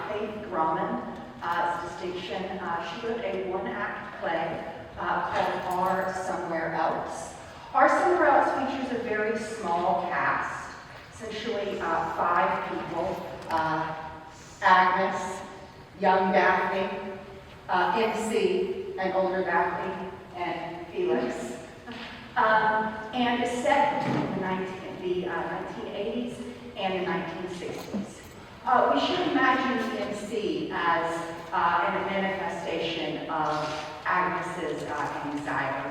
Faith Grahmann's distinction. She wrote a one-act play called Our Somewhere Else. Our Somewhere Else features a very small cast, essentially 5 people. Agnes, young Daphne, MC, an older Daphne, and Felix. And is set between the 1980s and the 1960s. We should imagine the MC as a manifestation of Agnes's anxiety,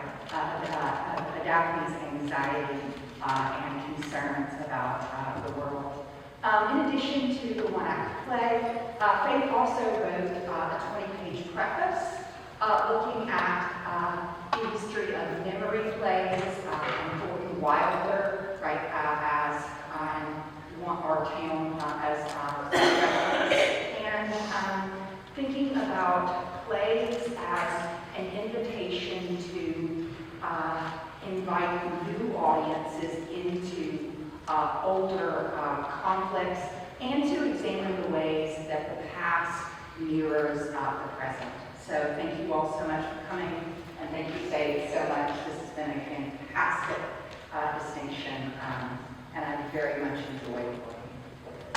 Daphne's anxiety and concerns about the world. In addition to the one-act play, Faith also wrote a 20-page preface looking at the history of memory plays and Gordon Wilder, right, as our town as and thinking about plays as an invitation to invite new audiences into older conflicts and to examine the ways that the past mirrors the present. So thank you all so much for coming, and thank you, Faith, so much. This has been a fantastic distinction, and I very much enjoyed working with you.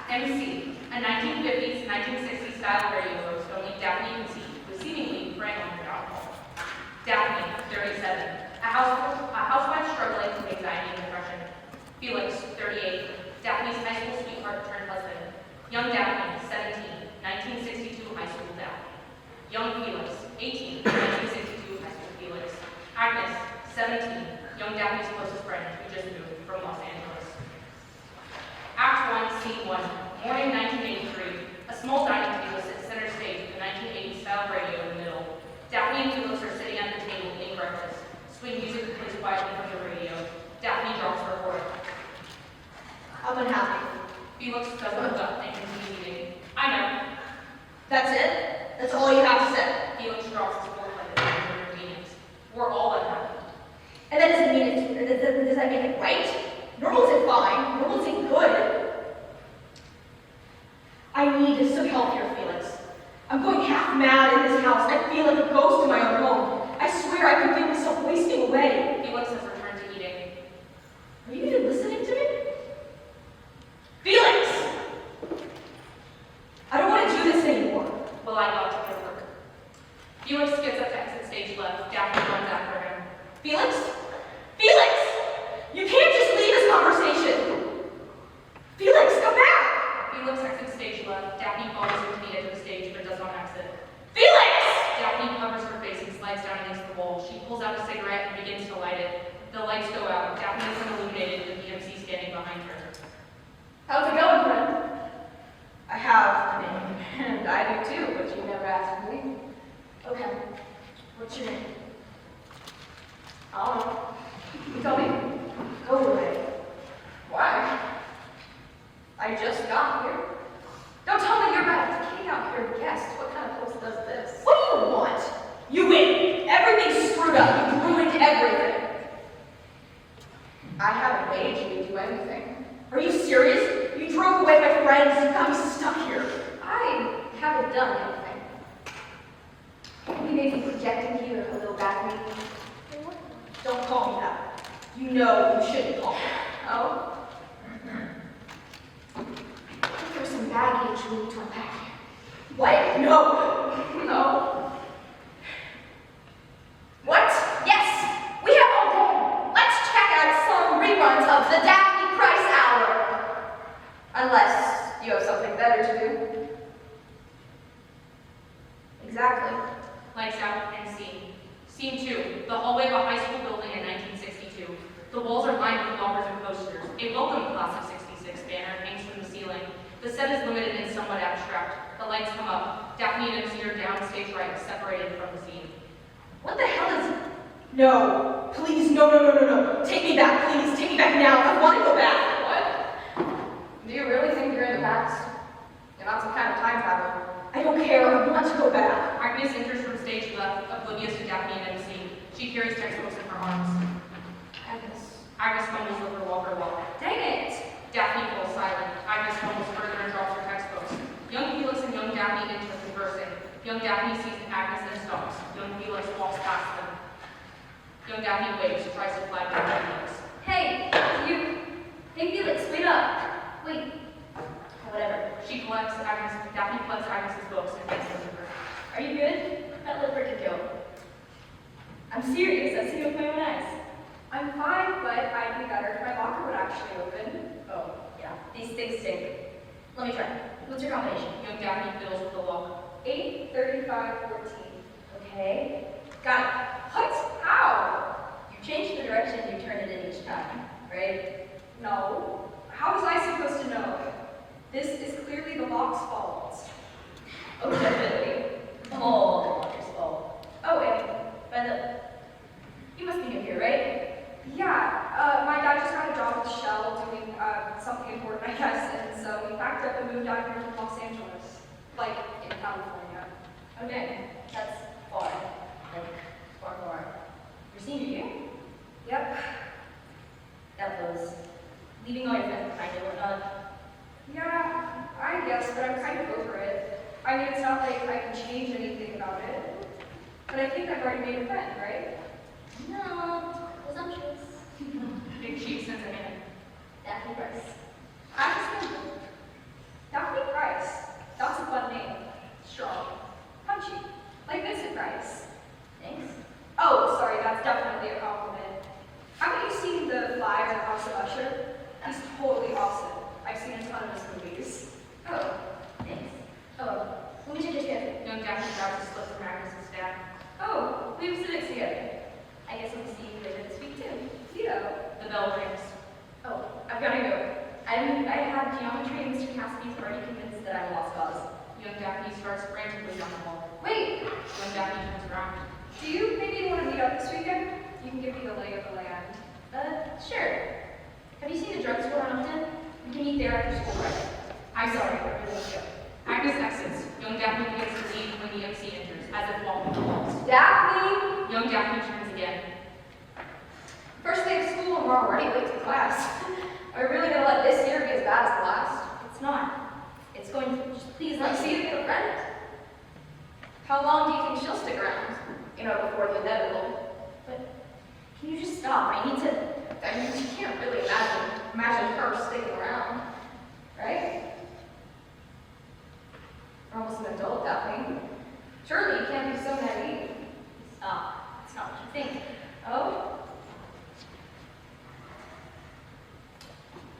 MC, a 1950s, 1960s style radio host only Daphne can see, was seemingly preying on her downfall. Daphne, 37, a housewife struggling with anxiety and depression. Felix, 38, Daphne's high school sweetheart turned husband. Young Daphne, 17, 1962 high school Daphne. Young Felix, 18, 1962 high school Felix. Agnes, 17, young Daphne's closest friend who just moved from Los Angeles. Act 1, Scene 1, morning 1983. A small dining table sits center stage with a 1980s style radio in the middle. Daphne and Felix are sitting at the table eating breakfast. Sweet music plays quietly from the radio. Daphne drops her fork. I'm unhappy. Felix doesn't look up and continues eating. I know. That's it? That's all you have to say? Felix drops his fork like a thing of inconvenience. We're all unhappy. And that doesn't mean it, does that make it right? Normal isn't fine. Normal isn't good. I need some help here, Felix. I'm going half mad in this house. I feel like a ghost in my own home. I swear I can feel myself wasting away. Felix has returned to eating. Are you even listening to me? Felix! I don't want to do this anymore. Well, I got to get work. Felix gets up to exit stage left. Daphne runs after him. Felix? Felix! You can't just leave this conversation. Felix, come back! Felix exits stage left. Daphne follows him to the edge of the stage, but does not exit. Felix! Daphne covers her face and slides down against the wall. She pulls out a cigarette and begins to light it. The lights go out. Daphne is illuminated with the MC standing behind her. How's it going, friend? I have a name, and I do too, but you never asked me. Okay. What's your name? I don't know. You tell me. Go away. Why? I just got here. Don't tell me you're about to king out here and guest. What kind of place does this? What do you want? You win. Everything's screwed up. You ruined everything. I haven't made you do anything. Are you serious? You drove away my friends. You got me stuck here. I haven't done anything. You may be projecting here a little back me. Don't call me that. You know you shouldn't call me that. Oh? I think there's some baggage we need to unpack here. What? No. No. What? Yes. We have all day. Let's check out some reruns of the Daphne Price Hour. Unless you have something better to do. Exactly. Lights out and scene. Scene 2, the hallway of a high school building in 1962. The walls are lined with lockers and posters. A welcome class of '66 banner hangs from the ceiling. The set is limited and somewhat abstract. The lights come up. Daphne and MC are downstage right, separated from the scene. What the hell is... No, please, no. Take me back, please. Take me back now. I want to go back. What? Do you really think you're in the past? You're not some kind of time traveler. I don't care. I want to go back. Agnes enters from stage left, oblivious to Daphne and MC. She carries textbooks in her arms. Agnes fumbles with her walker walk. Dang it! Daphne falls silent. Agnes fumbles further and drops her textbooks. Young Felix and young Daphne enter conversing. Young Daphne sees Agnes and stops. Young Felix walks past them. Young Daphne waves, tries to flag young Felix. Hey, you... Hey, Felix, wait up. Wait. Whatever. Daphne collects Agnes's books and takes them to her. Are you good? That lip could go. I'm serious. I've seen it with my own eyes. I'm fine, but I'd be better if my locker would actually open. Oh, yeah. These things stink. Let me try. What's your combination? Young Daphne fiddles with the lock. 8, 35, 14. Okay. Got it. What? How? You changed the direction you turned it in each time, right? No. How was I supposed to know? This is clearly the lock's fault. Oh, definitely. All the locker's fault. Oh, and by the... You must be new here, right? Yeah. My dad just got a job with Shell doing something important, I guess, and so we packed up and moved out here to Los Angeles. Like, in California. Okay. That's far. Like, far. Your senior year? Yep. That was leaving all your friends behind and whatnot. Yeah, I guess, but I'm kind of over it. I mean, it's not like I can change anything about it. But I think I've already made a friend, right? No, presumptuous. Big cheeks sends a man. Daphne Price. Daphne Price. That's a fun name. Strong. Punchy. Like Vincent Price. Thanks. Oh, sorry, that's definitely a compliment. Haven't you seen the flyer in House of Usher? He's totally awesome. I've seen a ton of his movies. Oh, thanks. Oh, let me check your schedule. Young Daphne grabs a slip from Agnes's stack. Oh, we have civics together. I guess we'll see you later this week too. The bell rings. Oh, I've got to go. I have geometry and Mr. Cassidy's already convinced that I'm a lost cause. Young Daphne starts frantically down the hall. Wait! Young Daphne turns around. Do you maybe want to meet up this weekend? You can give me the lay of the land. Sure. Have you seen the drugstore on Upton? We can meet there after school, right? I'm sorry, I really have to go. Agnes exits. Young Daphne begins to leave when the MC enters, as if walking the walls. Daphne! Young Daphne turns again. First day of school and we're already late to class. Are we really going to let this year be as bad as the last? It's not. It's going to... Just please let me see you get a friend. How long do you think she'll stick around? You know, before the inevitable. But can you just stop? I mean, you can't really imagine her sticking around. Right? You're almost an adult, Daphne. Surely you can't be so naive. Stop. It's not what you think. Oh?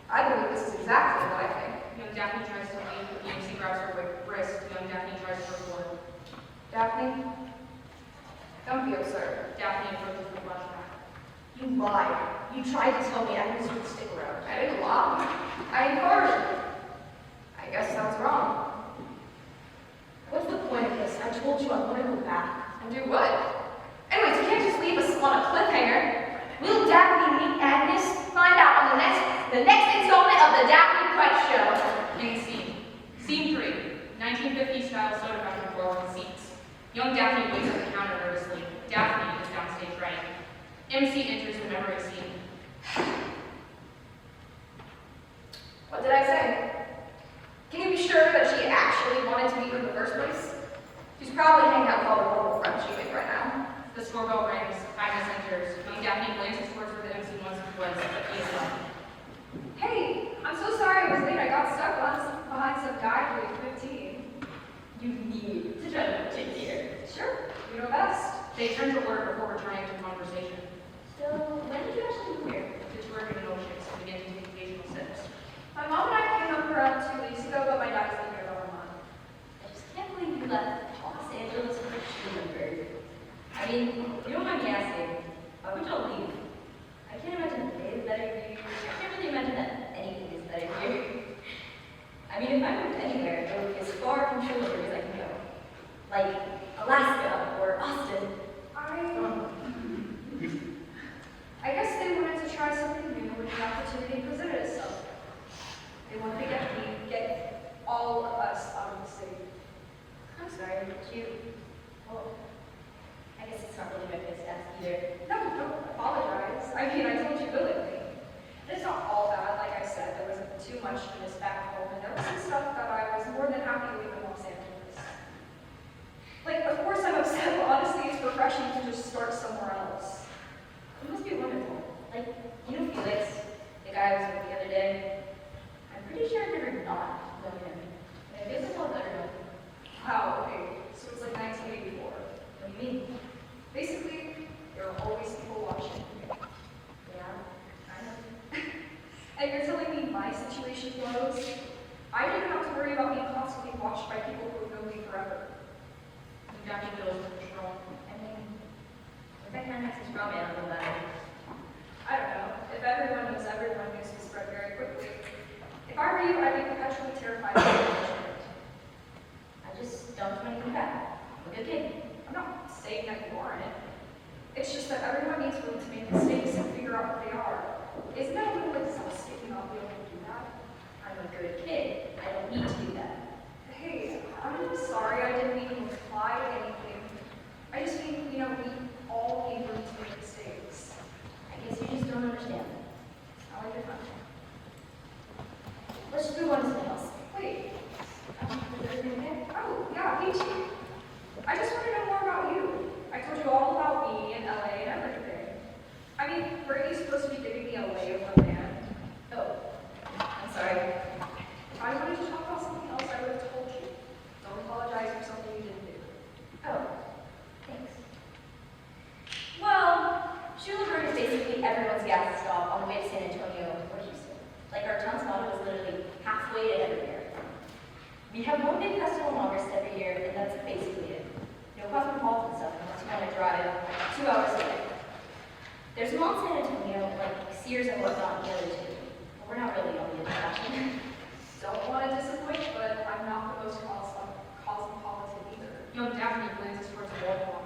I believe this is exactly what I think. Young Daphne tries to leave, but the MC grabs her wrist. Young Daphne tries to report. Daphne, don't be absurd. Daphne approaches the flashback. You lied. You tried to tell me Agnes would stick around. I didn't lie. I encouraged you. I guess that's wrong. What's the point of this? I told you I want to go back. And do what? Anyways, you can't just leave us on a cliffhanger. Will Daphne meet Agnes? Find out on the next installment of the Daphne Price Show. In scene. Scene 3. 1950s style soda fountain for all seats. Young Daphne waits at the counter nervously. Daphne is downstage right. MC enters the memory scene. What did I say? Can you be sure that she actually wanted to meet you in the first place? She's probably hanging out with all the horrible friends she made right now. The doorbell rings. Agnes enters. Young Daphne glances towards where the MC wants to was, but he's not. Hey, I'm so sorry I was late. I got stuck behind some guy doing 15. You need to try to take care. Sure, you know best. They turn to order before returning to conversation. So, when did you actually move here? The tour of emotions and begin to take occasional sips. My mom and I came up around 2 weeks ago, but my dad has been here about a month. I just can't believe you left Los Angeles for Schulenburg. I mean, you don't mind me asking, why would y'all leave? I can't imagine the day is better here. I can't really imagine that anything is better here. I mean, if I moved anywhere, it would be as far from Schulenburg as I can go. opportunity presented itself. They wanted to get all of us out of the city. I'm sorry, but well, I guess it's not really my place to ask either. No, don't apologize. I mean, I told you willingly. It's not all bad, like I said. There wasn't too much to miss back home, and there was some stuff that I was more than happy to leave in Los Angeles. Like, of course I'm upset, but honestly, it's refreshing to just start somewhere else. It must be wonderful. Like, you know Felix, the guy I was with the other day? I'm pretty sure I've never not known him. And I guess I'll better know. Wow, okay. So it was like 1984. What do you mean? Basically, there are always people watching. Yeah, I know. And you're telling me my situation blows? I didn't have to worry about being constantly watched by people who know me forever. Jackie goes to patrol. I mean, if I can have some Grahmann, I'll better. I don't know. If everyone knows everyone, news will spread very quickly. If I were you, I'd be perpetually terrified of the I just don't want anything bad. I'm a good kid. I'm not saying that you aren't. It's just that everyone needs room to make mistakes and figure out what they are. Isn't that a little exhausting not being able to do that? I'm a good kid. I don't need to do that. Hey, I'm sorry I didn't mean to imply anything. I just mean, we all need room to make mistakes. I guess you just don't understand. I like your fun. Let's just move on to something else. Wait, Is everything okay? oh, yeah, me too. I just want to know more about you. I told you all about me and LA and everything. I mean, weren't you supposed to be giving me a lay of the land? Oh, I'm sorry. If I wanted to talk about something else, I would have told you. Don't apologize for something you didn't do. Oh, thanks. Well, Schulenburg is basically everyone's gas stop on the way to San Antonio or Houston. Like our town's motto is literally halfway to everywhere. We have one big festival in August every year, and that's basically it. No cosmopolitan stuff unless you want to drive 2 hours away. There's a mall in San Antonio, like Sears and whatnot, the other two. But we're not really on the international. Don't want to disappoint, but I'm not the most cosmopolitan either. Daphne plans us towards the wall.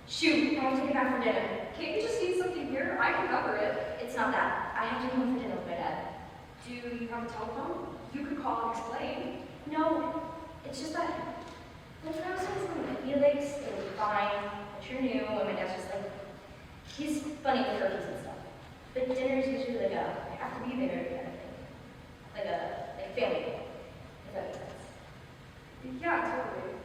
Shoot, I want to take it back for dinner. Can't you just eat something here? I can cover it. It's not that. I have to go home for dinner with my dad. Do you have a telephone? You could call and explain. No, it's just that when I was with Felix, it was fine, but you're new, and my dad's just like, he's funny with cookies and stuff. But dinner's usually like I have to be there kind of thing. Like family, if that makes sense. Yeah, totally.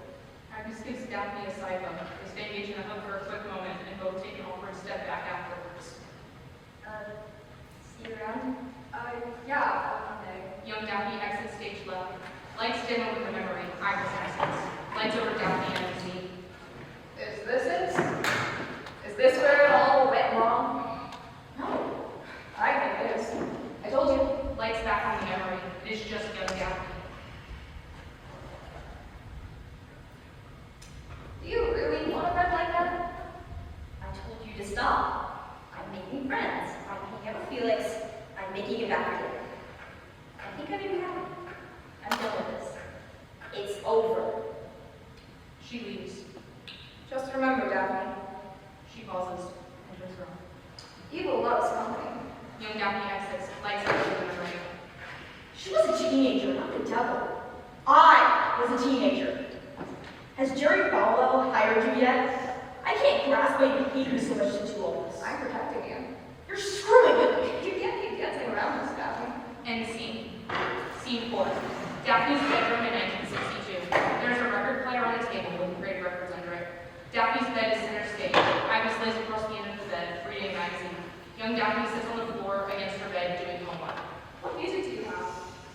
Agnes gives Daphne a side bump. They stay engaged in a hug for a quick moment and both take an awkward step back afterwards. See you around? Yeah, on Monday. Young Daphne exits stage left. Lights dim over the memory. Agnes exits. Lights over Daphne and Embassy. Is this it? Is this where it all went wrong? No. I think it is. I told you. Lights back on the memory. It is just young Daphne. Do you really want a friend like that? I told you to stop. I'm making friends. I'm hanging out with Felix. I'm making it back for dinner. I think I may be happy. I'm done with this. It's over. She leaves. Just remember, Daphne, She pauses and turns around. evil loves company. Young Daphne exits. Lights over the memory. She was a teenager, not the devil. I was a teenager. Has Jerry Falwell hired you yet? I can't grasp why you hate me so much into all this. I'm protecting you. You're screwing with me. You can't keep dancing around this, Daphne. End scene. Scene 4. Daphne's bedroom in 1962. There's a record player on a table with great records under it. Daphne's bed is center stage. Agnes lays across the end of the bed, reading a magazine. Young Daphne sits on the floor against her bed doing homework. What music do you have?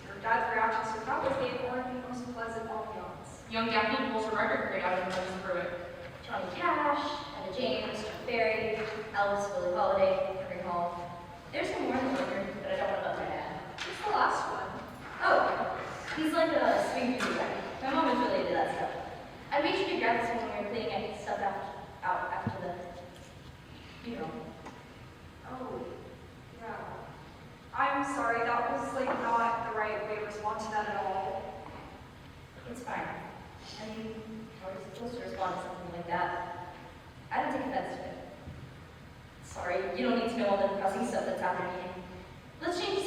Your dad's reactions to couples gave Warren the most pleasant ambiance. Young Daphne pulls a record crate out and runs through it. Johnny Cash, Etta James, Chuck Berry, Elvis, Billie Holiday, Henry Hall. There's some more in the record, but I don't want to bug my dad. What's the last one? Oh, he's like a swing music guy. My mom is really into that stuff. I made sure to grab this one when we were cleaning stuff out after the funeral. Oh, yeah. I'm sorry, that was like not the right way to respond to that at all. It's fine. I mean, how are you supposed to respond to something like that? I don't take offense to it. Sorry, you don't need to know all the depressing stuff that's happening. Let's change the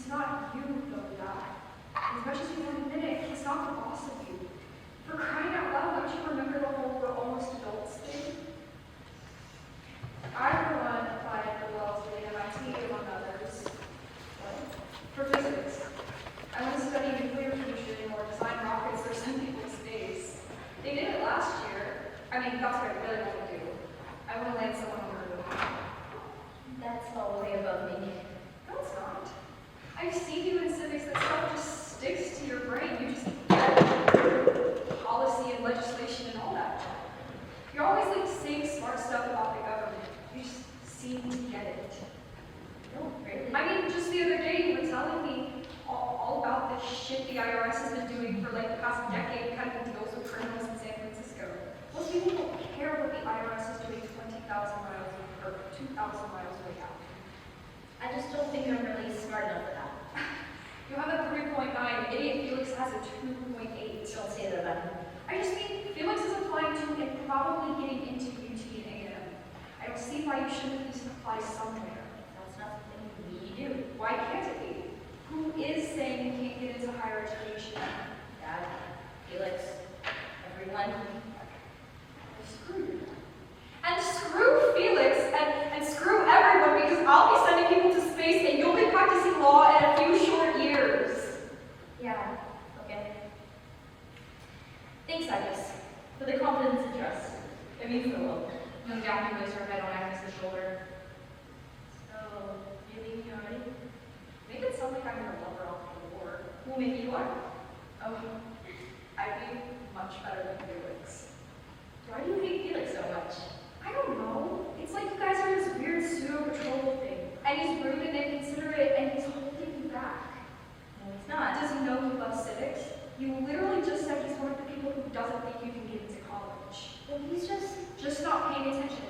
He's not you, though, Dad. As much as you want to admit it, he's not the boss of you. For crying out loud, don't you remember the whole "we're almost adults" thing? I, for one, applied for well to the MIT, among others. What? For physics. I want to study nuclear fusion or design rockets or send people to space. They did it last year. I mean, that's what I really want to do. I want to land someone on the moon. That's all way above me. No, it's not. I've seen you in civics, that stuff just sticks to your brain. You just get policy and legislation and all that. You're always like saying smart stuff about the government. You just seem to get it. No, really. I mean, just the other day you were telling me all about the shit the IRS has been doing for like the past decade, cutting deals with criminals in San Francisco. Most people don't care what the IRS is doing 20,000 miles or 2,000 miles away out. I just don't think I'm really smart enough for that. You have a 3.9, idiot Felix has a 2.8. Don't say that about him. I just mean Felix is applying to and probably getting into UT and A&M. I don't see why you shouldn't at least apply somewhere. That's not something we do. Why can't it be? Who is saying you can't get into higher education? Dad, Felix, everyone. Screw you. And screw Felix and screw everyone, because I'll be sending people to space and you'll be practicing law in a few short years. Yeah, okay. Thanks, Agnes, for the confidence and trust. It means the world. Young Daphne lays her head on Agnes' shoulder. So, you leave me already? Make it sound like I'm your lover off the war. Well, maybe you are. Oh, I'd be much better than Felix. Why do you hate Felix so much? I don't know. It's like you guys are this weird pseudo-betrothal thing. And he's rude and inconsiderate and he's holding you back. No, it's not. Does he know you love civics? You literally just said he's one of the people who doesn't think you can get into college. Well, he's just... Not paying attention.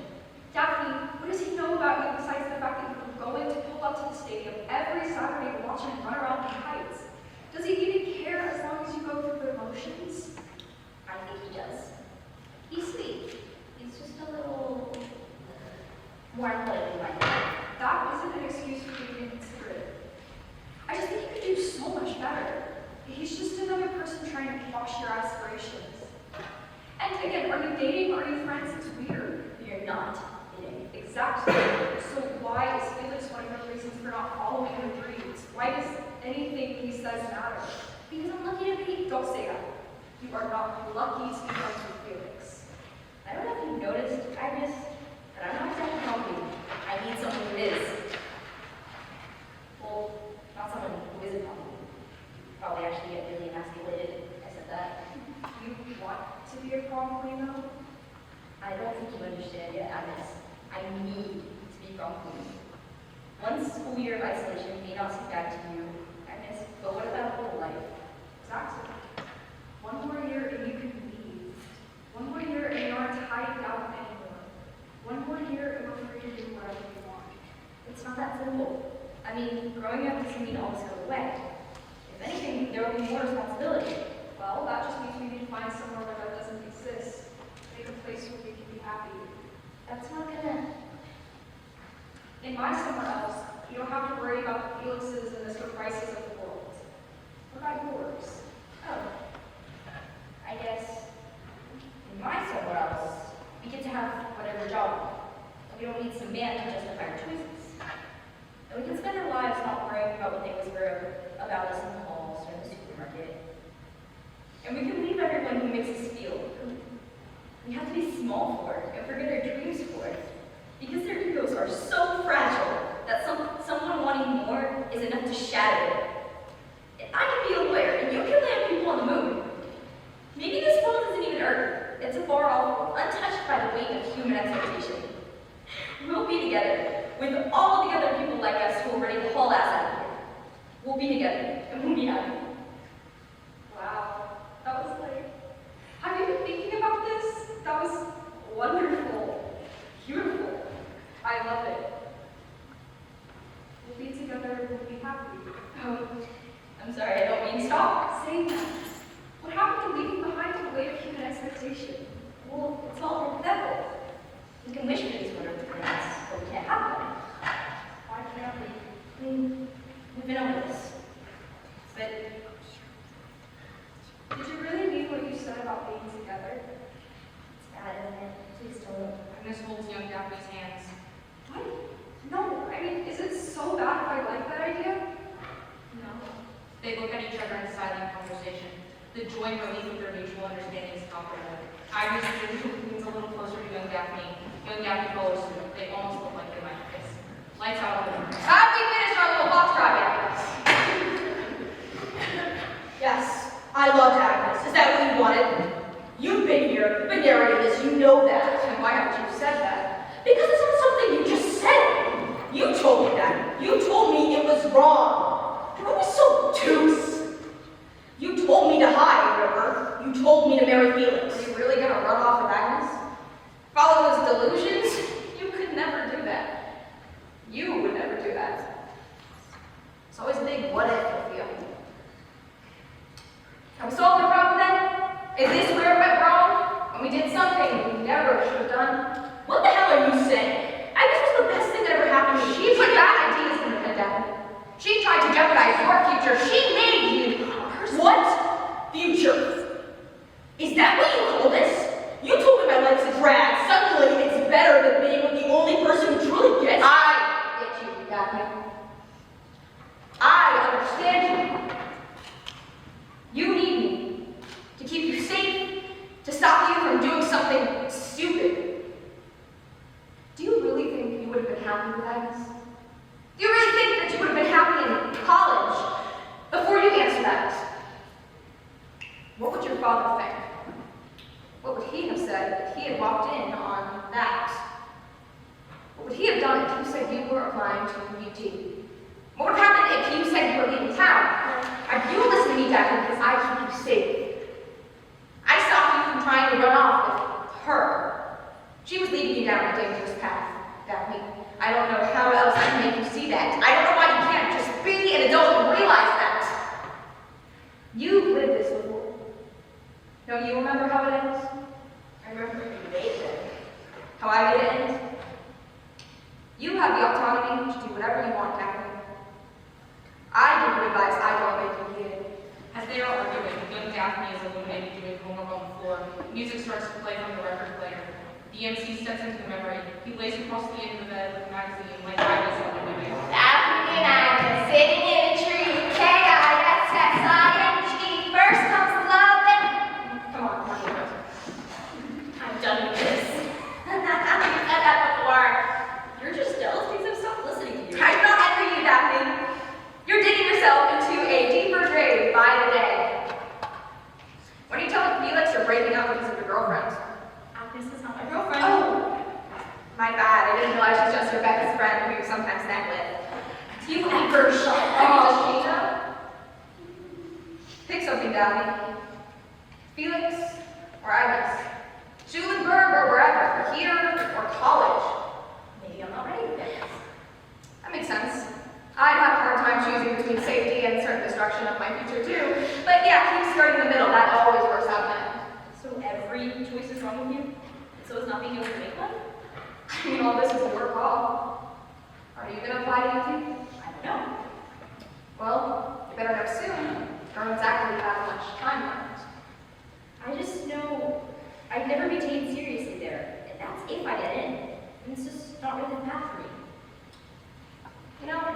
Daphne, what does he know about you besides the fact that you were going to pull up to the stadium every Saturday to watch him run around the heights? Does he even care as long as you go through the motions? I think he does. He's sweet. He's just a little... more athletic than mine. That isn't an excuse for being inconsiderate. I just think you could do so much better. He's just another person trying to quash your aspirations. And again, are you dating? Are you friends? It's weird. You're not kidding. Exactly. So why is Felix one of your reasons for not following your dreams? Why does anything he says matter? Because I'm lucky to be... Don't say that. You are not lucky to be friends with Felix. I don't know if you've noticed, Agnes, but I'm not exactly helping. I need someone who is. Well, not someone who isn't helping. Probably actually get really emasculated. I said that. You want to be a prom queen, though? I don't think you understand yet, Agnes. I need to be prom queen. One school year of isolation may not seem bad to you, Agnes, but what about a whole life? Exactly. One more year and you can leave. One more year and you aren't tied down anymore. One more year and we're free to do whatever we want. It's not that simple. I mean, growing up doesn't mean all this goes away. If anything, there will be more responsibility. Well, that just means we need to find somewhere where that doesn't exist. Make a place where we can be happy. That's not gonna... In my somewhere else, you don't have to worry about the Felixes and the surprises of the world. What about yours? Oh. I guess in my somewhere else, we get to have whatever job. And we don't need some man to justify our choices. And we can spend our lives not worrying about what they whisper about us in the halls or in the supermarket. And we can leave everyone who makes us feel who we have to be small for and forget our dreams for. Because their egos are so fragile that someone wanting more is enough to shatter it. And I can be a lawyer, and you can land people on the moon. Maybe this world isn't even Earth. It's a far off, untouched by the weight of human expectation. We'll be together with all the other people like us who are ready to haul ass out of here. We'll be together, and we'll be happy. Wow. That was like, have you been thinking about this? That was wonderful. Beautiful. I love it. We'll be together, we'll be happy. Oh, I'm sorry, I don't mean to Stop saying that. What happened to leaving behind the weight of human expectation? Well, it's all hypothetical. We can wish for these wonderful things, but we can't have them. Why can't we? I mean, we've been over this. Daphne's hands. What? No, I mean, is it so bad if I like that idea? No. They look at each other in silent conversation. The joy and relief of their mutual understanding is palpable. Iris leans a little closer to young Daphne. Young Daphne follows suit. They almost look like they might kiss. Lights out on the room. Have we finished our little box drive, Agnes? Yes, I loved Agnes. Is that what you wanted? You've been here, you've been narrating this, you know that. And why haven't you said that? Because it's not something you just said. You told me that. You told me it was wrong. You're always so obtuse. You told me to hide, River. You told me to marry Felix. Are you really gonna run off with Agnes? Follow those delusions? You could never do that. You would never do that. It's always a big what if with you. Have we solved the problem then? Is this where it went wrong? When we did something we never should have done? What the hell are you saying? Agnes was the best thing that ever happened to me. She put bad ideas in the pandemic. She tried to jeopardize your future. She made you. What future? Is that what you call this? You told me my life's a drag. Suddenly it's better than being with the only person who truly gets. I get you, Daphne. I understand you. You need me to keep you safe, to stop you from doing something stupid. Do you really think you would have been happy with Agnes? Do you really think that you would have been happy in college? Before you answer that, what would your father think? What would he have said if he had walked in on that? What would he have done if you said you were applying to UT? What would have happened if you said you were leaving town? You listen to me, Daphne, because I keep you safe. I stopped you from trying to run off with her. She was leading you down a dangerous path, Daphne. I don't know how else I can make you see that. I don't know why you can't just be an adult and realize that. You've lived this before. Don't you remember how it ends? I remember you made it. How I made it end? You have the autonomy to do whatever you want, Daphne. I give you advice, I don't make you hear it. As they are arguing, young Daphne is illuminated doing homework on the floor. Music starts to play from the record player. The MC steps into the memory. He lays across the end of the bed with a magazine like Iris on the window. Daphne and Agnes sitting in a tree, K-I-S-S-I-N-G. First comes love, then... Come on, I'm done with this. You've said that before. You're just jealous because I've stopped listening to you. I'm not envy you, Daphne. You're digging yourself into a deeper grave by the day. When are you telling Felix you're breaking up because of your girlfriend? Agnes is not my girlfriend. Oh, my bad. I didn't realize she's just Rebecca's friend who you sometimes snack with. Do you ever shut up? Pick something, Daphne. Felix or Agnes? Schulenburg or wherever. Here or college. Maybe I'm not ready for this. That makes sense. I'd have a hard time choosing between safety and certain destruction of my future too. But yeah, keep starting in the middle. That always works out then. So every choice is wrong with you? So is not being able to make one? I mean, all this is your call. Are you gonna apply to UT? I don't know. Well, you better know soon. You don't exactly have much time left. I just know I'd never be taken seriously there. And that's if I get in. And it's just not really the path for me. You know, I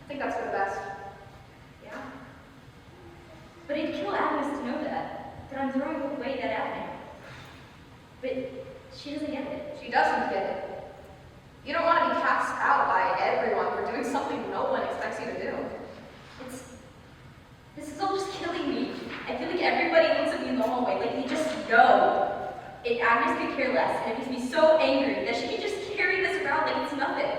think that's for the best. Yeah. But it'd kill Agnes to know that I'm throwing away that avenue. But she doesn't get it. She doesn't get it. You don't want to be cast out by everyone for doing something no one expects you to do. This is all just killing me. I feel like everybody looks at me in the hallway, like they just know. Agnes could care less, and it makes me so angry that she can just carry this around like it's nothing.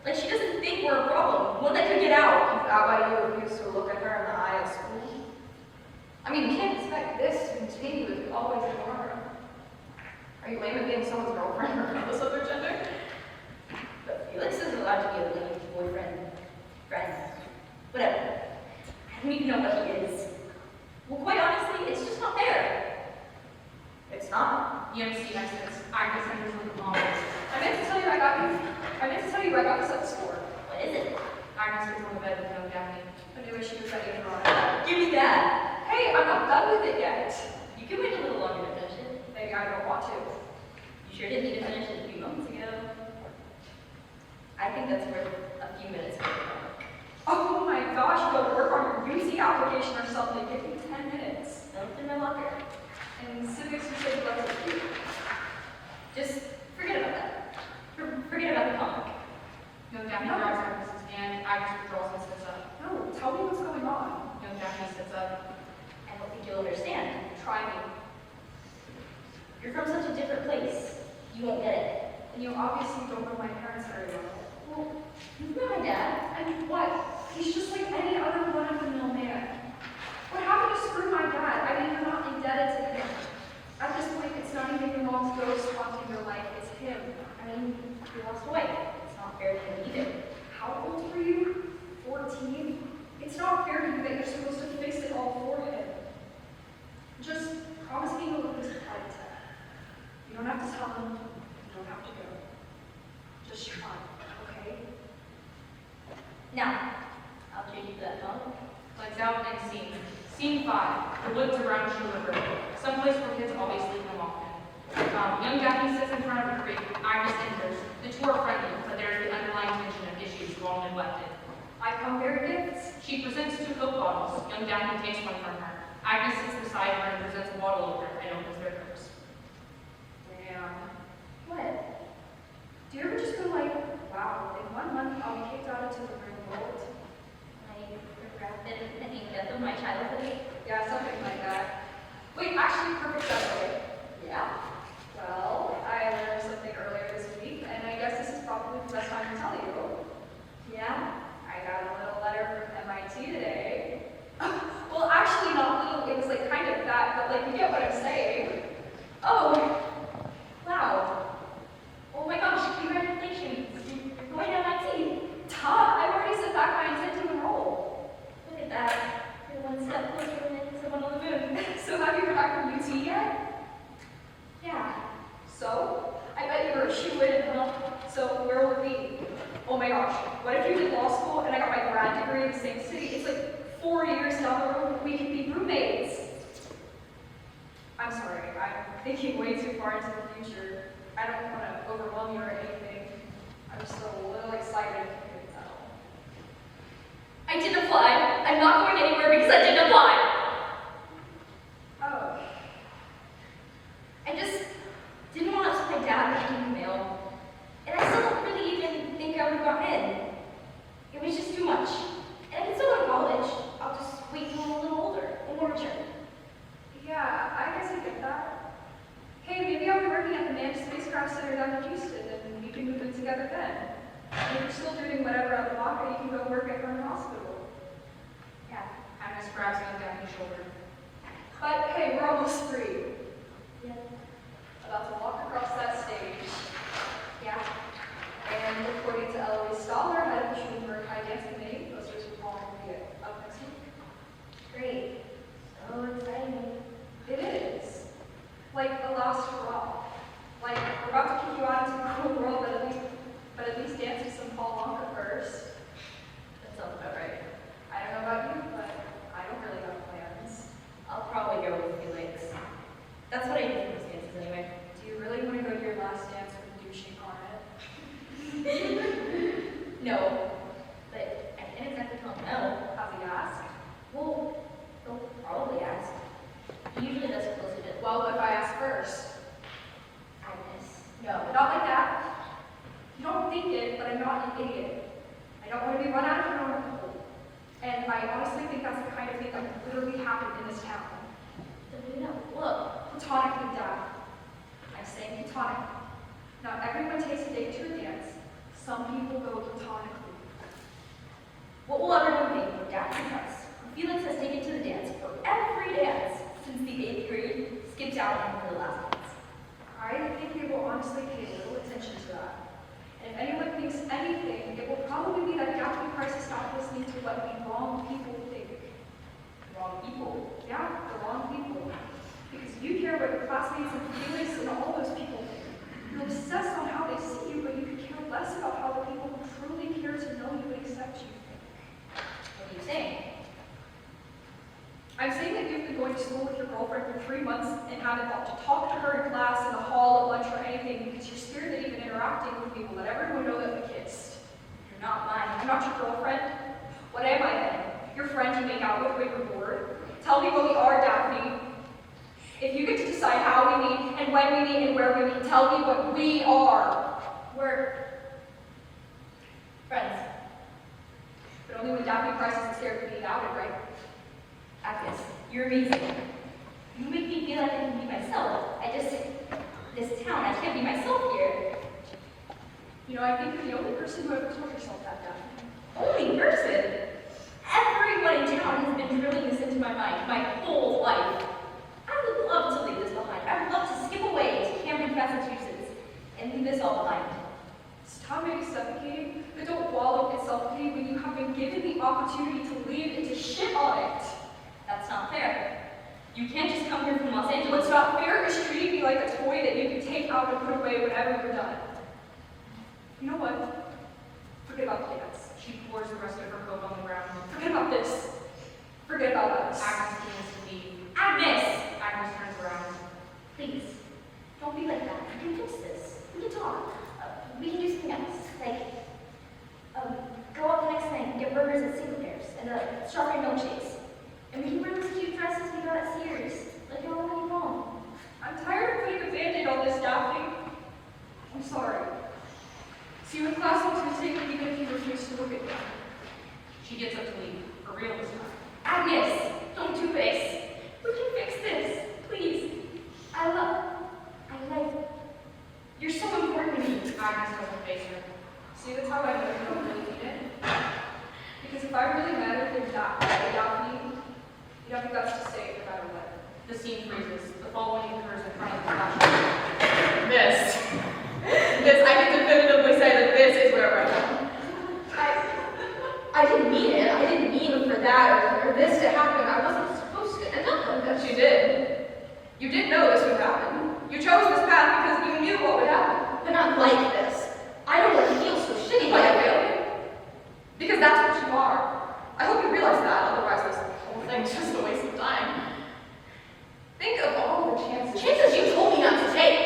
Like she doesn't think we're a problem, one that could get out. Is that why you refuse to look at her in the eye of school? I mean, you can't expect this to continue if you always ignore her. Are you lame at being someone's girlfriend regardless of their gender? But Felix isn't allowed to be a lame boyfriend, friend, whatever. I don't even know what he is. Well, quite honestly, it's just not fair. It's not. The MC exits. Agnes enters with the mom. I meant to tell you I got this at the store. What is it? Agnes sits on the bed with young Daphne. I knew she was ready to run it. Give me that. Hey, I'm not done with it yet. You can wait a little longer to finish it. Maybe I don't want to. You sure didn't need to finish it a few moments ago. I think that's worth a few minutes. Oh my gosh, go work on your UC application or something. Give me 10 minutes. Don't in my locker. And civics, you said you love to do. Just forget about that. Forget about the comic. Young Daphne grabs Agnes's hand. Agnes withdraws and sits up. No, tell me what's going on. Young Daphne sits up. I don't think you'll understand. Try me. You're from such a different place. You won't get it. And you obviously don't know my parents very well. Well, you know my dad. I mean, what? He's just like any other run-of-the-mill man. What happened to screw my dad? I mean, you're not indebted to him. At this point, it's not even your mom's ghost haunting your life. It's him. I mean, he lost away. It's not fair to him either. How old were you? 14? It's not fair to you that you're supposed to fix it all for him. Just promise me you'll lose the flight test. You don't have to tell him. You don't have to go. Just try, okay? Now, I'll trade you for that phone. Lights out and scene. Scene 5. The woods around Shoe River. Someplace where kids always sleep in often. Young Daphne sits in front of a creek. Agnes enters. The two are friendly, but there is the underlying tension of issues long neglected. I come bear gifts. She presents 2 Coke bottles. Young Daphne takes one from her. Agnes sits beside her and presents a bottle over and opens their purse. Damn. What? Do you ever just go like, wow, in 1 month I'll be kicked out into the real world? I regret any death of my childhood. Yeah, something like that. Wait, actually, perfect segue. Yeah. Well, I learned something earlier this week, and I guess this is probably the best time to tell you. Yeah. I got a little letter from MIT today. Well, actually, not little. It was like kind of that, but like you get what I'm saying. Oh. Wow. Oh my gosh, congratulations. You're going to MIT. Duh, I've already sent back my intent to enroll. Look at that. You're one step closer to making someone on the moon. So have you heard back from UT yet? Yeah. So? I bet you were a shoo-in, huh? So where would we? Oh my gosh, what if you did law school and I got my grad degree in the same city? It's like 4 years down the road, we could be roommates. I'm sorry, I'm thinking way too far into the future. I don't want to overwhelm you or anything. I'm just a little excited if you couldn't tell. I didn't apply. I'm not going anywhere because I didn't apply. Oh, I just didn't want to upset my dad with an email. And I still don't really even think I would have gotten in. It was just too much. And I can still go to college. I'll just wait till I'm a little older and more mature. yeah, I guess I get that. Hey, maybe I'll be working at the Manned Spacecraft Center down in Houston, and we can move in together then. And if you're still doing whatever at the Baca, you can go work at Grahmann Hospital. Yeah. Agnes grabs Young Daphne's shoulder. But hey, we're almost free. Yeah. About to walk across that stage. Yeah. And according to Eloise Stoller, head of the Schulenburg High Dance Committee, posters will probably be up next week. Great. So exciting. It is. Like the last hurrah. Like, we're about to kick you out into the cool world, but at least dance with some Paul Anka first. That sounds about right. I don't know about you, but I don't really have plans. I'll probably go with Felix. That's what I do for those dances anyway. Do you really want to go to your last dance with douchey Garnet? No. But I can't exactly tell him no. Has he asked? Well, he'll probably ask. He usually does it closer to Well, if I ask first. Agnes. No, not like that. You don't think it, but I'm not an idiot. I don't want to be run out of your own cold. And I honestly think that's the kind of thing that would literally happen in this town. Then we know. Look. Platonically done. I'm saying platonic. Not everyone takes a date to a dance. Some people go platonically. What will everyone think when Daphne comes? Felix has taken to the dance for every dance since the 8th grade, skipped out on her last dance. I think they will honestly pay little attention to that. And if anyone thinks anything, it will probably be that Daphne Price has stopped listening to what the wrong people think. Wrong people. Yeah, the wrong people. Because you care what your classmates and Felix and all those people think. You're obsessed on how they see you, but you could care less about how the people who truly care to know you and accept you think. What are you saying? I'm saying that you've been going going to school with your girlfriend for 3 months and haven't thought to talk to her in class, in the hall, at lunch, or anything because you're scared that even interacting with people that everyone will know that we kissed. You're not mine. I'm not your girlfriend. What am I then? Your friend you make out with when you're bored? Tell me what we are, Daphne. If you get to decide how we meet, and when we meet, and where we meet, tell me what we are. We're friends. But only when Daphne Price isn't scared of being outed, right? Agnes, you're amazing. You make me feel like I can be myself. This town, I can't be myself here. You know, I think you're the only person who ever told yourself that, Daphne. Only person? Everyone in town has been drilling this into my mind my whole life. I would love to leave this behind. I would love to skip away to Cambridge, Massachusetts, and leave this all behind. This town may be suffocating, but don't wallow in self-pity when you have been given the opportunity to leave and to shit on it. That's not fair. You can't just come here from Los Angeles. What's not fair is treating me like a toy that you can take out and put away whenever you're done. You know what? Forget about the dance. She pours the rest of her coat on the ground. Forget about this. Forget about us. Agnes begins to leave. Agnes! Agnes turns around. Please, don't be like that. We can fix this. We can talk. We can do something else. Like, go out the next night and get burgers at Sinclair's and strawberry milkshakes. And we can wear those cute dresses we got at Sears, like your own mom. I'm tired of putting a band-aid on this, Daphne. I'm sorry. See you in class on Tuesday, even if you refuse to look at me. She gets up to leave. For real this time. Agnes, don't do this. We can fix this, please. You're so important to me. Agnes doesn't face her. See, that's how I know you don't really mean it. Because if I really mattered, then Daphne, you'd have the guts to say it no matter what. The scene freezes. The following occurs in front of the flashlight. This, I can definitively say that this is where we're at. I didn't mean it. I didn't mean for that or this to happen. I wasn't supposed to. And not that you did. You did know this would happen. You chose this path because you knew what would happen. But not like this. I don't want to feel so shitty by it. Because that's what you are. I hope you realize that, otherwise this whole thing's just a waste of time. Think of all the chances. Chances you told me not to take.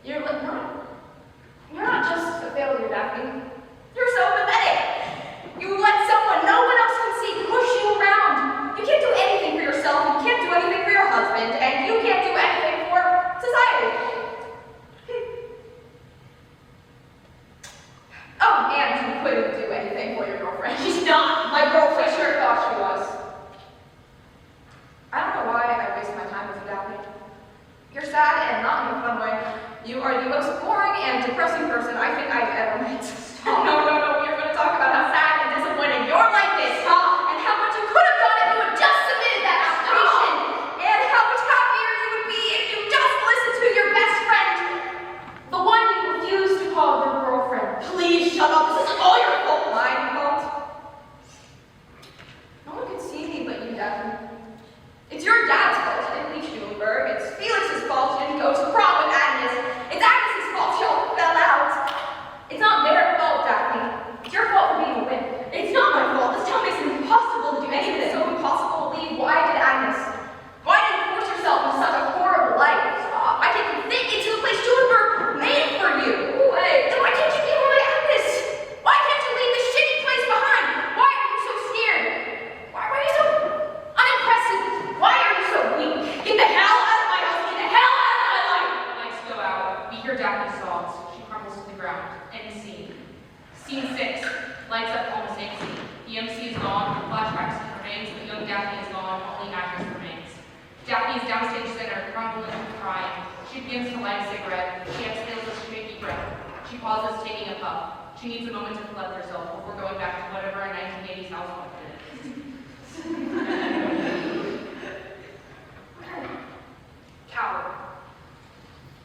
You're not just a failure, Daphne. You're so pathetic. You let someone no one else can see push you around. You can't do anything for yourself, you can't do anything for your husband, and you can't do anything for society. Oh, and you couldn't do anything for your girlfriend. She's not my girlfriend. She sure thought she was. I don't know why I waste my time with you, Daphne. You're sad and not in a fun way. You are the most boring and depressing person I think I've ever met. Stop. No, we're going to talk about how sad and disappointing your life is. Stop. And how much you could have done if you had just submitted that application. And how much happier you would be if you just listened to your best friend. The one you refused to call your girlfriend. Please shut up. This is all your fault. My fault? No one can see me but you, Daphne. It's your dad's fault she didn't leave Schulenburg. It's Felix's fault she didn't go to the prom with Agnes. It's Agnes's fault she all fell out. It's not their fault, Daphne. It's your fault for being a wimp. It's not my fault. This town makes it impossible to do anything that's so impossible to leave. Why did Agnes? Why did you force yourself into such a horrible life? Stop. Why can't you fit into the place Schulenburg made for you? Wait. Then why can't you be more like Agnes? Why can't you leave this shitty place behind? Why are you so scared? Why are you so unimpressive? Why are you so weak? Get the hell out of my house! Get the hell out of my life! Lights go out. We hear Daphne sobs. She crumbles to the ground. End scene. Scene 6. Lights up on the same scene. The MC is gone. Flashback scene remains, but young Daphne is gone. Only Agnes remains. Daphne is downstage center, crumbling and crying. She begins to light a cigarette. She exhales a shaky breath. She pauses, taking a puff. She needs a moment to collect herself before going back to whatever a 1980s housewife did. Coward.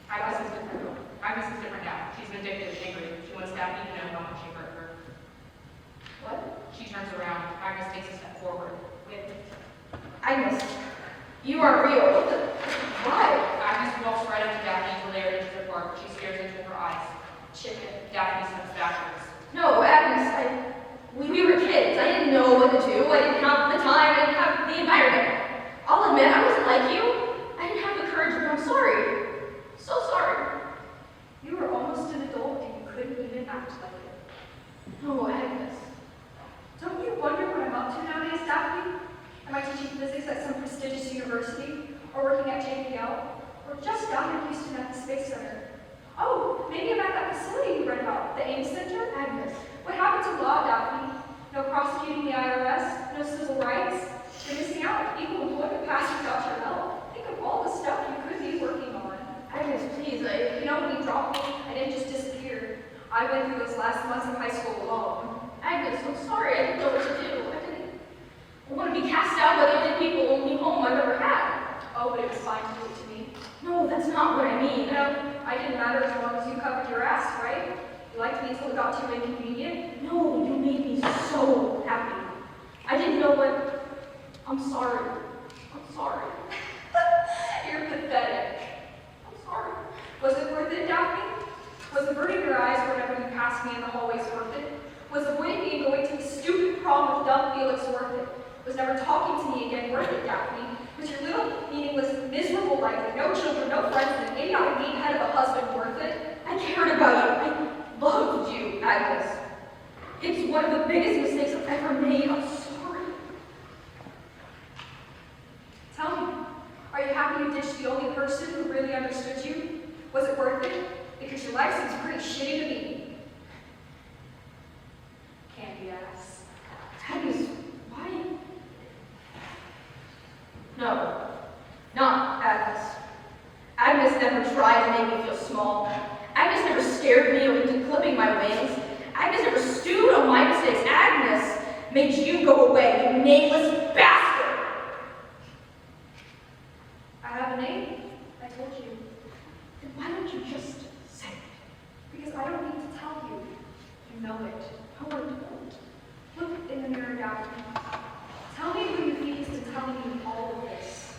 Agnes is different. Agnes is different now. She's vindictive and angry. She wants Daphne to know how much she hurt her. What? She turns around. Agnes takes a step forward. Agnes, you are real. Why? Agnes walks right up to Daphne until they are into the park. She stares into her eyes. Chicken. Daphne steps backwards. No, Agnes, we were kids. I didn't know what to do. I didn't have the time. I didn't have the environment. I'll admit, I We're just down in Houston at the Space Center. Oh, maybe about that facility you read about, the Ames Center? Agnes, What happened to law, Daphne? No prosecuting the IRS, no civil rights. You're missing out. Equal employment pass without your help. Think of all the stuff you could be working on. Agnes, please, You know, when you dropped me, I didn't just disappear. I went through those last months of high school alone. Agnes, I'm sorry, I didn't know what to do. I want to be cast out by the only people, only home I've ever had. Oh, but it was fine to do it to me. No, that's not what I mean. You know, I didn't matter as long as you covered your ass, right? You liked me until it got too inconvenient. No, you made me so happy. I didn't know what... I'm sorry. I'm sorry. You're pathetic. I'm sorry. Was it worth it, Daphne? Was averting your eyes whenever you passed me in the hallways worth it? Was avoiding me and going to the stupid prom with dumb Felix worth it? Was never talking to me again worth it, Daphne? Was your little, meaningless, miserable life with no children, no friends, and an idiotic meathead of a husband worth it? I cared about you. I loved you, Agnes. It's one of the biggest mistakes I've ever made. I'm sorry. Tell me, are you happy you ditched the only person who really understood you? Was it worth it? Because your life seems pretty shitty to me. Candy ass. Agnes, why? No, not Agnes. Agnes never tried to make me feel small. Agnes never scared me into clipping my wings. Agnes never stewed on my mistakes. Agnes made you go away, you nameless bastard! I have a name. I told you. Then why don't you just say it? Because I don't need to tell you. You know it. No, I don't. Look in the mirror, Daphne. Tell me who you think has been telling you all of this.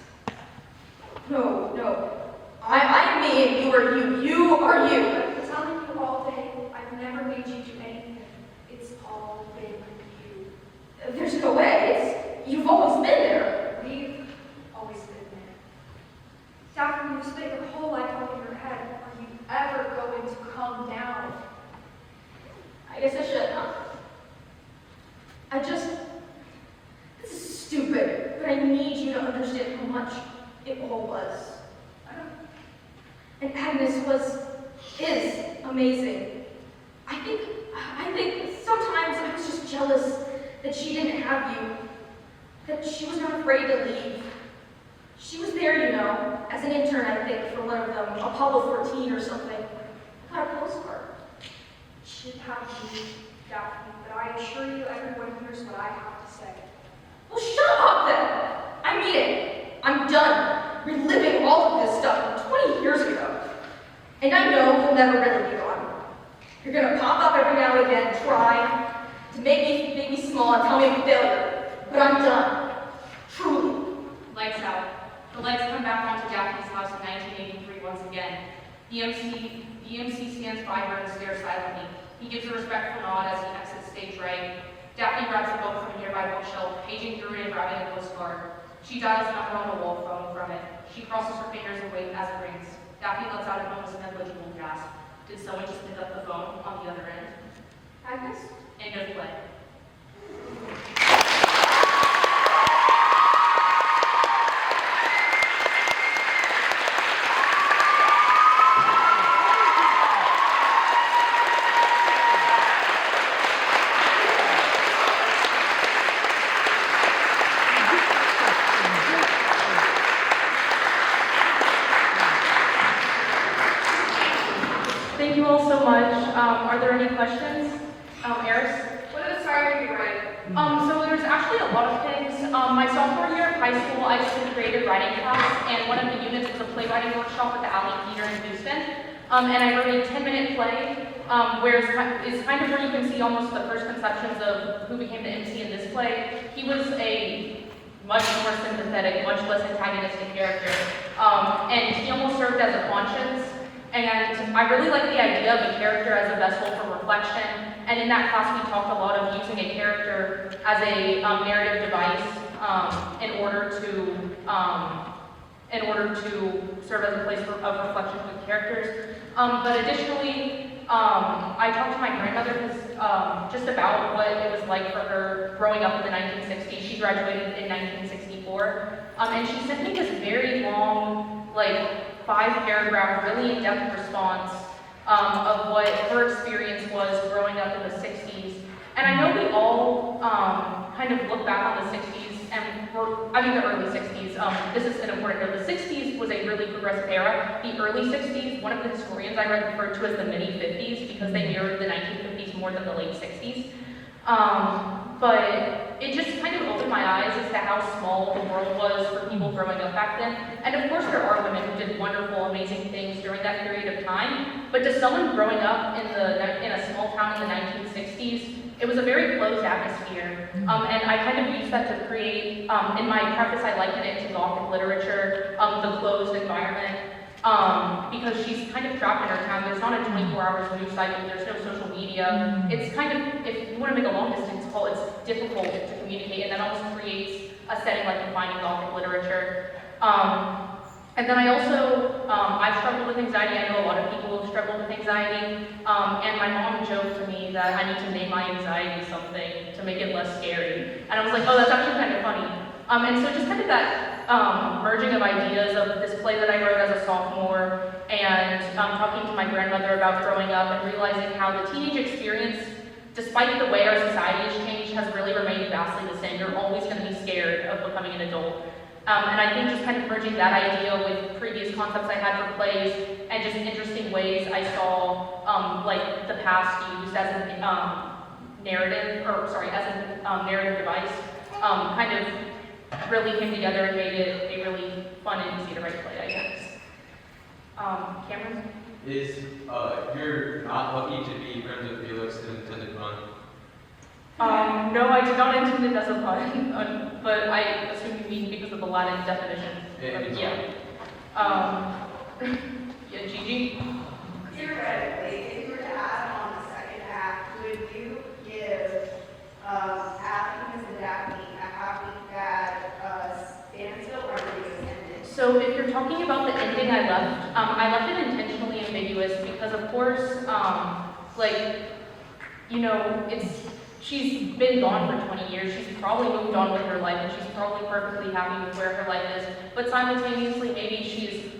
No. I am me and you are you. You are you. I've been telling you all day. I've never made you do anything. It's all been you. There's no way. You've always been there. We've always been there. Daphne, you spent your whole life up in your head. Are you ever going to calm down? I guess I should, huh? This is stupid, but I need you to understand how much it all was. And Agnes is amazing. I think sometimes I was just jealous that she didn't have you, that she was not afraid to leave. She was there, you know, as an intern, I think, for one of them, Apollo 14 or something. I got a postcard. Should have you, Daphne, but I assure you everyone hears what I have to say. Well, shut up then! I mean it. I'm done reliving all of this stuff from 20 years ago. And I know you'll never really be gone. You're gonna pop up every now and again, try to make me small and tell me I'm a failure. But I'm done. Truly. Lights out. The lights come back onto Daphne's house in 1983 once again. The MC stands by her and stares silently. He gives a respectful nod as he exits stage right. Daphne grabs a book from a nearby bookshelf, paging through it and grabbing a postcard. She dials a number on the wall phone from it. She crosses her fingers and waits as it rings. Daphne lets out an almost negligible gasp. Did someone just pick up the phone on the other end? Agnes? End of play. Thank you all so much. Are there any questions? Eris? What inspired you to write? So there's actually a lot of things. My sophomore year of high school, I took a creative writing class, and one of the units was a playwriting workshop at the Alley Theater in Houston. And I wrote a 10-minute play, where it's kind of where you can see almost the first conceptions of who became the MC in this play. He was a much more sympathetic, much less antagonistic character, and he almost served as a conscience. And I really like the idea of a character as a vessel for reflection. And in that class, we talked a lot of using a character as a narrative device in order to serve as a place of reflection with characters. But additionally, I talked to my grandmother just about what it was like for her growing up in the 1960s. She graduated in 1964, and she sent me this very long, 5-paragraph, really in-depth response of what her experience was growing up in the 60s. And I know we all kind of look back on the 60s, the early 60s. This is an important note. The 60s was a really progressive era. The early 60s, one of the historians I read referred to as the mini 50s because they mirrored the 1950s more than the late 60s. But it just kind of opened my eyes as to how small the world was for people growing up back then. And of course there are women who did wonderful, amazing things during that period of time. But to someone growing up in a small town in the 1960s, it was a very closed atmosphere. And I kind of used that to create, in my preface I liken it to Gothic literature, the closed environment. Because she's kind of trapped in her town. There's not a 24-hour news cycle, there's no social media. It's kind of, if you want to make a long distance call, it's difficult to communicate, and that almost creates a setting like you find in Gothic literature. And then I also, I've struggled with anxiety. I know a lot of people have struggled with anxiety. And my mom joked to me that I need to name my anxiety something to make it less scary. And I was like, oh, that's actually kind of funny. And so just kind of that merging of ideas of this play that I wrote as a sophomore and talking to my grandmother about growing up and realizing how the teenage experience, despite the way our society has changed, has really remained vastly the same. You're always going to be scared of becoming an adult. And I think just kind of merging that idea with previous concepts I had for plays and just interesting ways I saw like the past used as a narrative device, kind of really came together and made it a really fun and easy to write play, I guess. Cameron? You're not lucky to be friends with Felix and intended fun? No, I did not intend it as a pun, but I assume you mean because of the Latin definition. Yeah, Gigi? Theoretically, if you were to add on the second act, would you give Athens and Daphne a happy, bad standstill, or would you end it? So if you're talking about the ending I left it intentionally ambiguous because of course, she's been gone for 20 years, she's probably moved on with her life, and she's probably perfectly happy with where her life is, but simultaneously maybe she's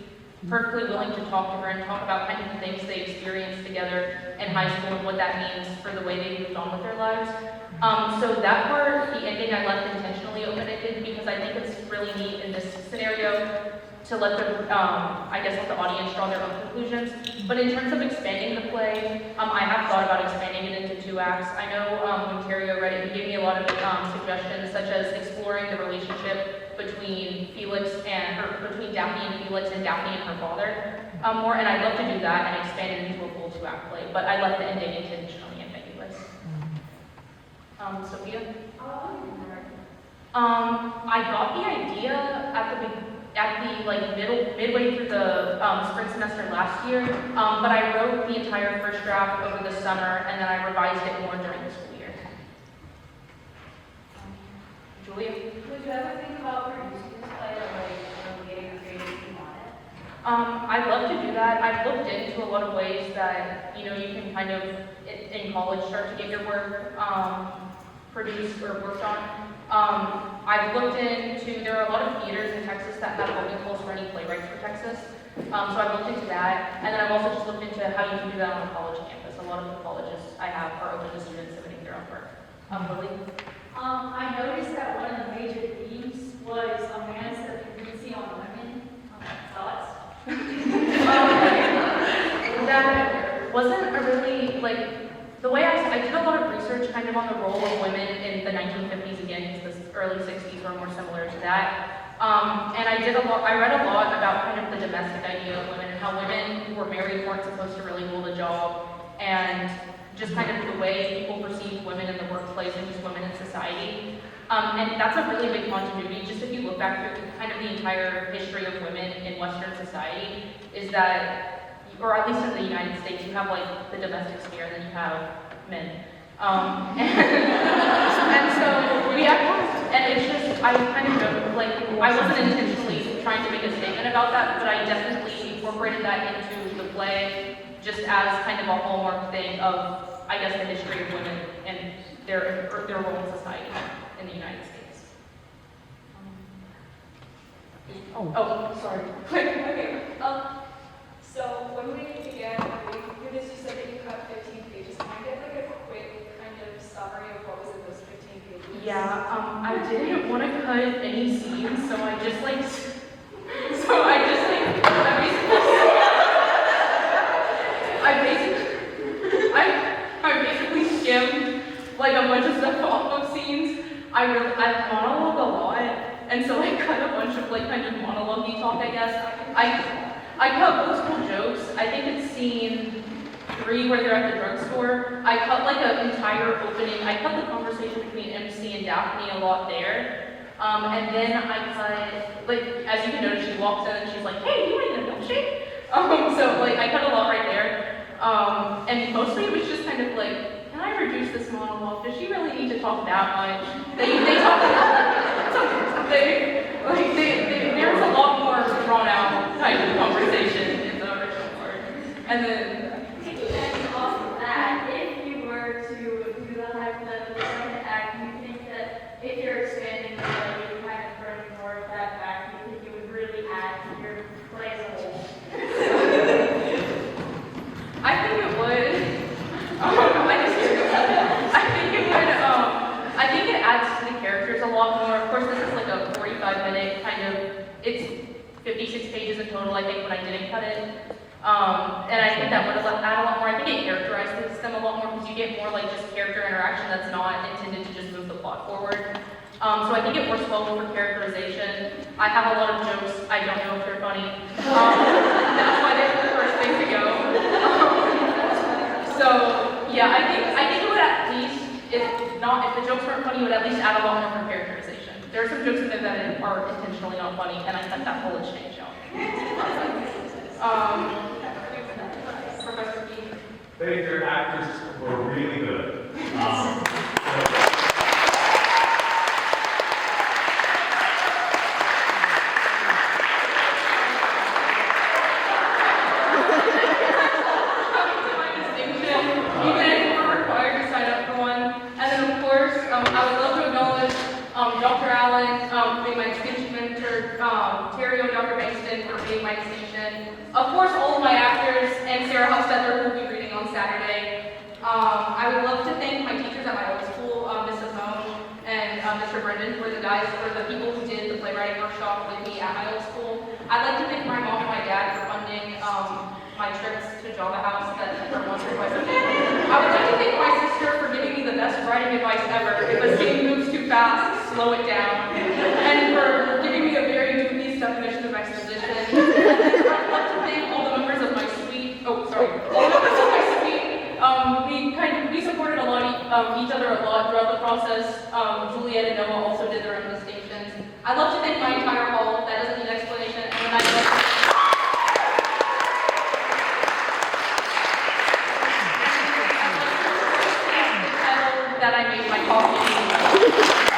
perfectly willing to talk to her and talk about kind of the things they experienced together in high school and what that means for the way they moved on with their lives. So that part, the ending I left intentionally open-ended because I think it's really neat in this scenario to let the audience draw their own conclusions. But in terms of expanding the play, I have thought about expanding it into 2 acts. I know when Terrio read it, he gave me a lot of suggestions, such as exploring the relationship between between Daphne and Felix and Daphne and her father more, and I'd love to do that and expand it into a full 2-act play, but I left the ending intentionally ambiguous. Sophia? I got the idea midway through the spring semester last year, but I wrote the entire first draft over the summer, and then I revised it more during the school year. Julia? Would you ever think about producing this play or getting a creative team on it? I'd love to do that. I've looked into a lot of ways that, you can kind of, in college, start to get your work produced or worked on. I've looked into, there are a lot of theaters in Texas that have open calls for any playwrights for Texas. So I've looked into that. And then I've also just looked into how you can do that on a college campus. A lot of the colleges I have are open to students submitting their own work. Lily? I noticed that one of the major themes was a man's dependency on women. Thoughts? That wasn't a really, the way I did a lot of research kind of on the role of women in the 1950s again, because the early 60s were more similar to that. And I read a lot about kind of the domestic idea of women and how women who were married weren't supposed to really hold a job, and just kind of the way people perceive women in the workplace and just women in society. And that's a really big continuity. Just if you look back through kind of the entire history of women in Western society, is that, or at least in the United States, you have the domestic sphere, and then you have men. And so we actually, and it's just, I kind of joke, I wasn't intentionally trying to make a statement about that, but I definitely incorporated that into the play just as kind of a hallmark thing of, I guess, the history of women and their role in society in the United States. Sorry. Okay. So when we began reading through this, you said that you cut 15 pages. Can I get like a quick kind of summary of what was in those 15 pages? Yeah, I didn't want to cut any scenes, so I just like, I basically skimmed like a bunch of stuff off of scenes. I monologue a lot, and so I cut a bunch of like kind of monologue-y talk, I guess. I cut old school jokes. I think it's scene 3 where they're at the drugstore. I cut like an entire opening. I cut the conversation between MC and Daphne a lot there. And then I cut, like, as you can notice, she walks in and she's like, hey, you want to get a milkshake? So like, I cut a lot right there. And mostly it was just kind of like, can I reduce this monologue? Does she really need to talk that much? They talk there's a lot more drawn out type of conversation in the original part. And then, Piggybacking off of that, if you were to do the hypothetical second act, you think that if you're expanding the play, you kind of bring more of that back, you think you would really add to your play as a whole? I think it would. I think it adds to the characters a lot more. Of course, this is like a 45-minute kind of, it's 56 pages in total, I think, when I didn't cut it. And I think that would have add a lot more. I think it characterizes them a lot more because you get more like just character interaction that's not intended to just move the plot forward. So I think it works well for characterization. I have a lot of jokes. I don't know if they're funny. That's why they're the first thing to go. So yeah, I think it would at least, if the jokes weren't funny, it would at least add a lot more for characterization. There are some jokes in there that are intentionally not funny, and I cut that whole exchange out. Professor B. I think your actors were really good. Dr. Allen being my extension mentor, Terry and Dr. Bankston for being my extension. Of course, all of my actors and Sarah Hofstetter who will be reading on Saturday. I would love to thank my teachers at my old school, Mrs. Moan and Mr. Brendan, were the people who did the playwriting workshop with me at my old school. I'd like to thank my mom and my dad for funding my trips to Java House that are once or twice a week. I would like to thank my sister for giving me the best writing advice ever. If a scene moves too fast, slow it down. And for giving me a very dubious definition of exposition. And I'd like to thank all the members of my suite. All the members of my suite. We supported each other a lot throughout the process. Juliet and Noah also did their own distinctions. I'd love to thank my entire hall. That doesn't need explanation. And then I'd like that I made my coffee.